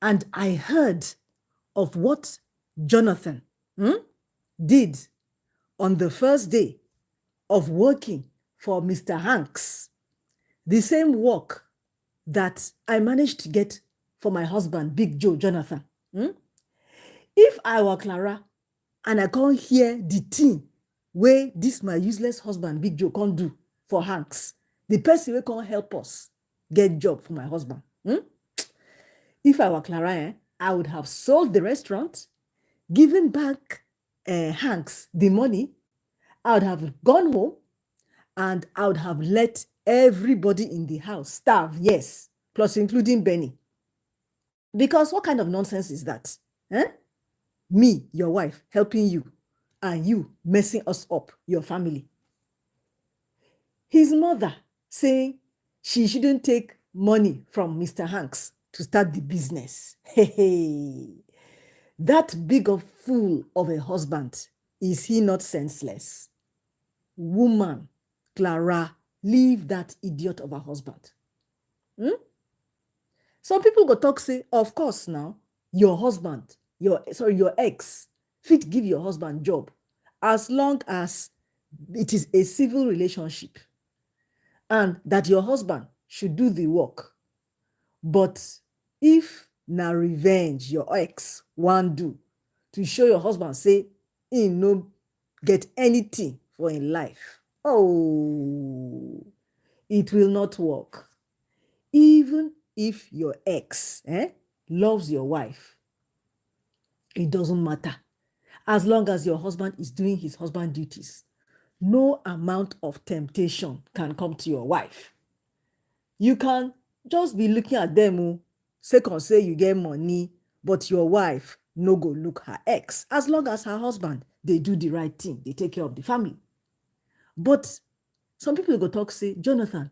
and I heard of what Jonathan did on the first day of working for Mr. Hanks, the same work that I managed to get for my husband, Big Joe Jonathan. If I were Clara and I can't hear the thing where this my useless husband, Big Joe, can't do for Hanks, the person who can't help us get job for my husband. If I were Clara, I would have sold the restaurant, given back Hanks the money. I would have gone home and I would have let everybody in the house starve, yes, plus including Benny. Because what kind of nonsense is that? Me, your wife, helping you, and you messing us up, your family. His mother saying she shouldn't take money from Mr. Hanks to start the business. Hey, that big of fool of a husband, is he not senseless? Woman, Clara, leave that idiot of a husband. Some people go talk say, of course now, your husband, your ex, fit give your husband job as long as it is a civil relationship and that your husband should do the work. But if na revenge your ex want do to show your husband say he no get anything for in life, oh, it will not work. Even if your ex loves your wife, it doesn't matter. As long as your husband is doing his husband duties, no amount of temptation can come to your wife. You can just be looking at them, say you get money, but your wife no go look her ex. As long as her husband, they do the right thing, they take care of the family. But some people go talk say, Jonathan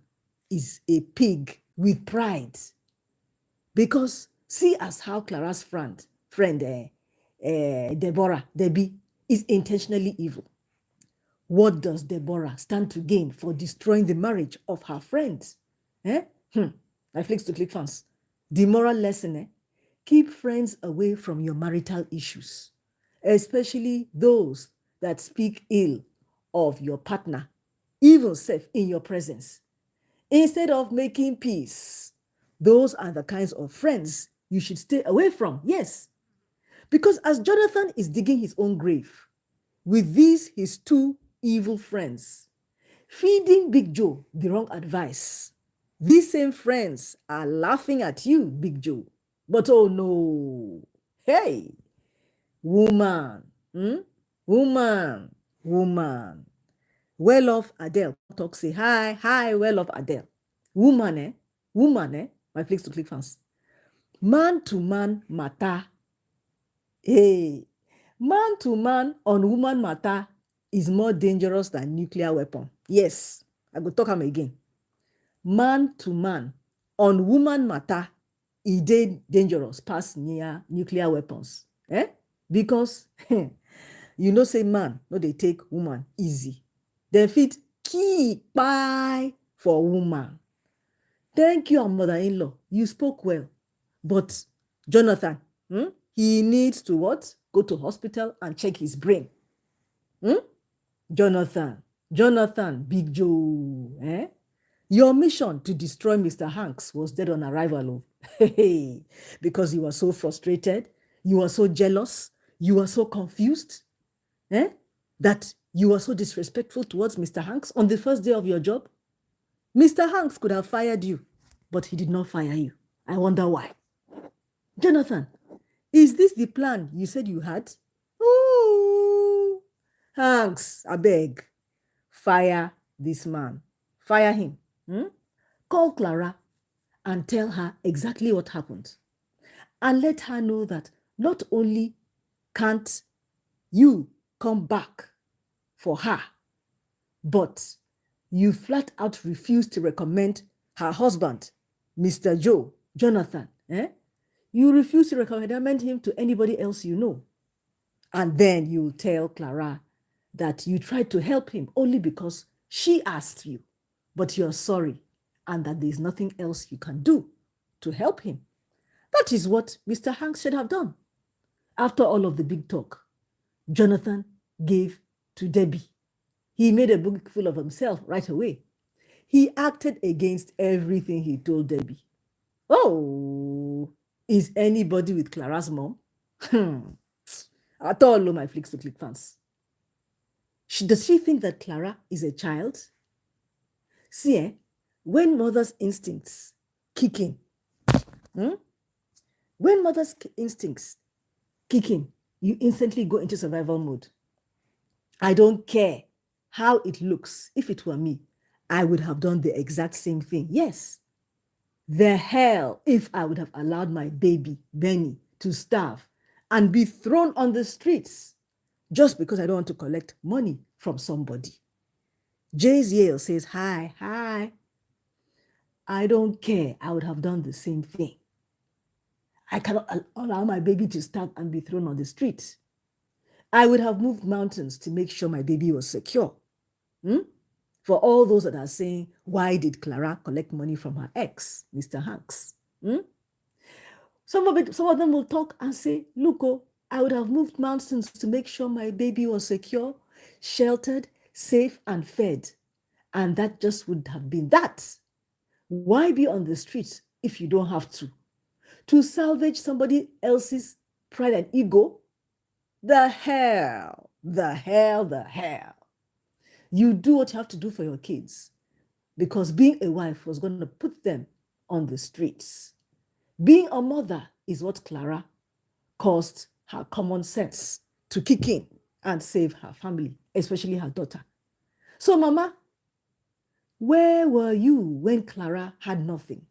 is a pig with pride. Because see as how Clara's friend Debbie, is intentionally evil. What does Deborah stand to gain for destroying the marriage of her friends? My Flicks to Click fans. The moral lesson, keep friends away from your marital issues, especially those that speak ill of your partner, even safe in your presence. Instead of making peace, those are the kinds of friends you should stay away from. Yes. Because as Jonathan is digging his own grave with these his two evil friends, feeding Big Joe the wrong advice, these same friends are laughing at you, Big Joe. But oh no, hey, woman, woman. Well-off Adele talk say, hi, well-off Adele. Woman, my Flicks to Click fans. Man to man matter. Hey, man to man on woman matter is more dangerous than nuclear weapon. Yes, I go talk am again. Man to man on woman matter is dangerous past near nuclear weapons. Because you know say man no dey take woman easy. Dem fit keep kpai for woman. Thank you, mother-in-law. You spoke well. But Jonathan, he needs to what? Go to hospital and check his brain. Jonathan, Big Joe. Your mission to destroy Mr. Hanks was dead on arrival. Because you were so frustrated, you were so jealous, you were so confused, that you were so disrespectful towards Mr. Hanks on the first day of your job. Mr. Hanks could have fired you, but he did not fire you. I wonder why. Jonathan, is this the plan you said you had? Oh, Hanks, I beg, fire this man. Fire him. Call Clara and tell her exactly what happened. And let her know that not only can't you come back for her, but you flat out refuse to recommend her husband, Mr. Joe, Jonathan. You refuse to recommend him to anybody else you know. And then you'll tell Clara that you tried to help him only because she asked you, but you're sorry, and that there's nothing else you can do to help him. That is what Mr. Hanks should have done. After all of the big talk, Jonathan gave to Debbie. He made a book full of himself right away. He acted against everything he told Debbie. Oh, is anybody with Clara's mom? At all, my Flicks to Click fans. Does she think that Clara is a child? See, when mother's instincts kick in, when mother's instincts kick in, you instantly go into survival mode. I don't care how it looks. If it were me, I would have done the exact same thing. Yes. The hell if I would have allowed my baby, Benny, to starve and be thrown on the streets just because I don't want to collect money from somebody. Jay's Yale says, hi. I don't care. I would have done the same thing. I cannot allow my baby to starve and be thrown on the streets. I would have moved mountains to make sure my baby was secure. For all those that are saying, why did Clara collect money from her ex, Mr. Hanks? Some of them will talk and say, look, I would have moved mountains to make sure my baby was secure, sheltered, safe, and fed. And that just would have been that. Why be on the streets if you don't have to? To salvage somebody else's pride and ego? The hell. You do what you have to do for your kids, because being a wife was going to put them on the streets. Being a mother is what Clara caused her common sense to kick in and save her family, especially her daughter. So, Mama, where were you when Clara had nothing?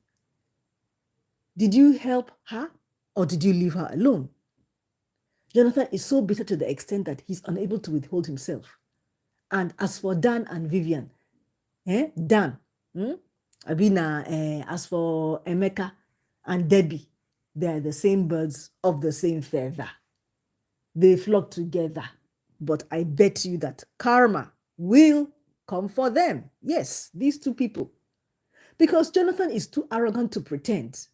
Did you help her or did you leave her alone? Jonathan is so bitter to the extent that he's unable to withhold himself. And as for Dan and Vivian, Dan, as for Emeka and Debbie, they're the same birds of the same feather. They flock together. But I bet you that karma will come for them. Yes, these two people. Because Jonathan is too arrogant to pretend.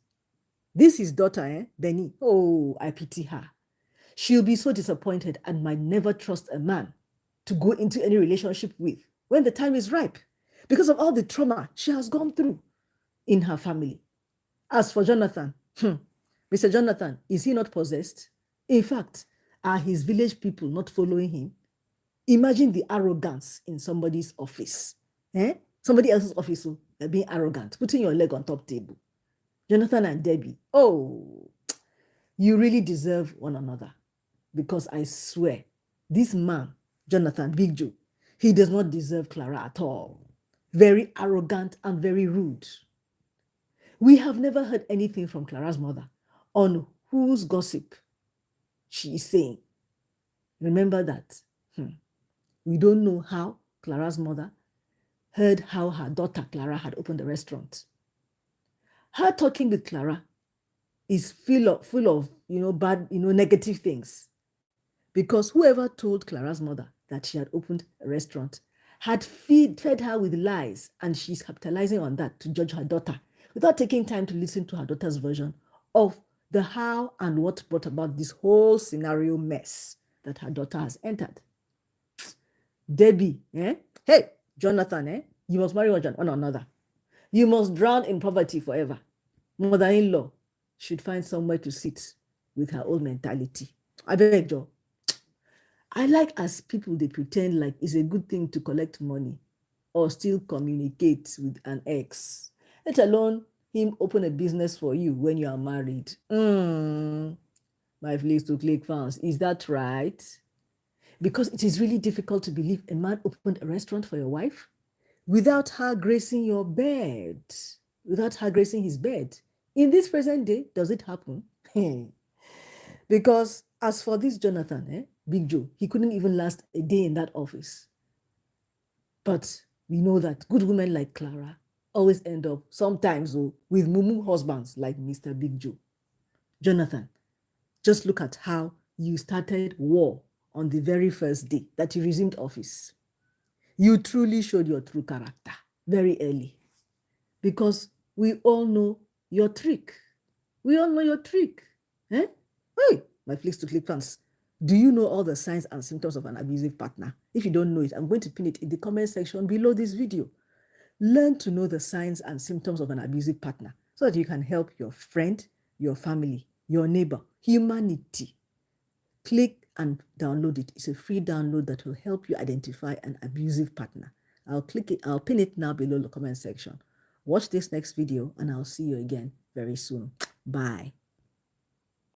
This is his daughter, Benny. Oh, I pity her. She'll be so disappointed and might never trust a man to go into any relationship with when the time is ripe, because of all the trauma she has gone through in her family. As for Jonathan, Mr. Jonathan, is he not possessed? In fact, are his village people not following him? Imagine the arrogance in somebody's office. Somebody else's office, being arrogant, putting your leg on top table. Jonathan and Debbie, oh, you really deserve one another. Because I swear, this man, Jonathan, Big Joe, he does not deserve Clara at all. Very arrogant and very rude. We have never heard anything from Clara's mother on whose gossip she is saying. Remember that. We don't know how Clara's mother heard how her daughter Clara had opened a restaurant. Her talking with Clara is full of bad, negative things. Because whoever told Clara's mother that she had opened a restaurant had fed her with lies, and she's capitalizing on that to judge her daughter without taking time to listen to her daughter's version of the how and what brought about this whole scenario mess that her daughter has entered. Debbie, hey, Jonathan, you must marry one another. You must drown in poverty forever. Mother-in-law should find somewhere to sit with her old mentality. I beg you. I like as people, they pretend like it's a good thing to collect money or still communicate with an ex, let alone him open a business for you when you are married. My Flicks to Click fans, is that right? Because it is really difficult to believe a man opened a restaurant for your wife without her gracing your bed, without her gracing his bed. In this present day, does it happen? Because as for this Jonathan, Big Joe, he couldn't even last a day in that office. But we know that good women like Clara always end up sometimes with mumu husbands like Mr. Big Joe. Jonathan, just look at how you started war on the very first day that you resumed office. You truly showed your true character very early, because we all know your trick. We all know your trick. Eh? Hey, my Flicks to Click fans. Do you know all the signs and symptoms of an abusive partner? If you don't know it, I'm going to pin it in the comment section below this video. Learn to know the signs and symptoms of an abusive partner so that you can help your friend, your family, your neighbor, humanity. Click and download it. It's a free download that will help you identify an abusive partner. I'll pin it now below the comment section. Watch this next video and I'll see you again very soon. Bye.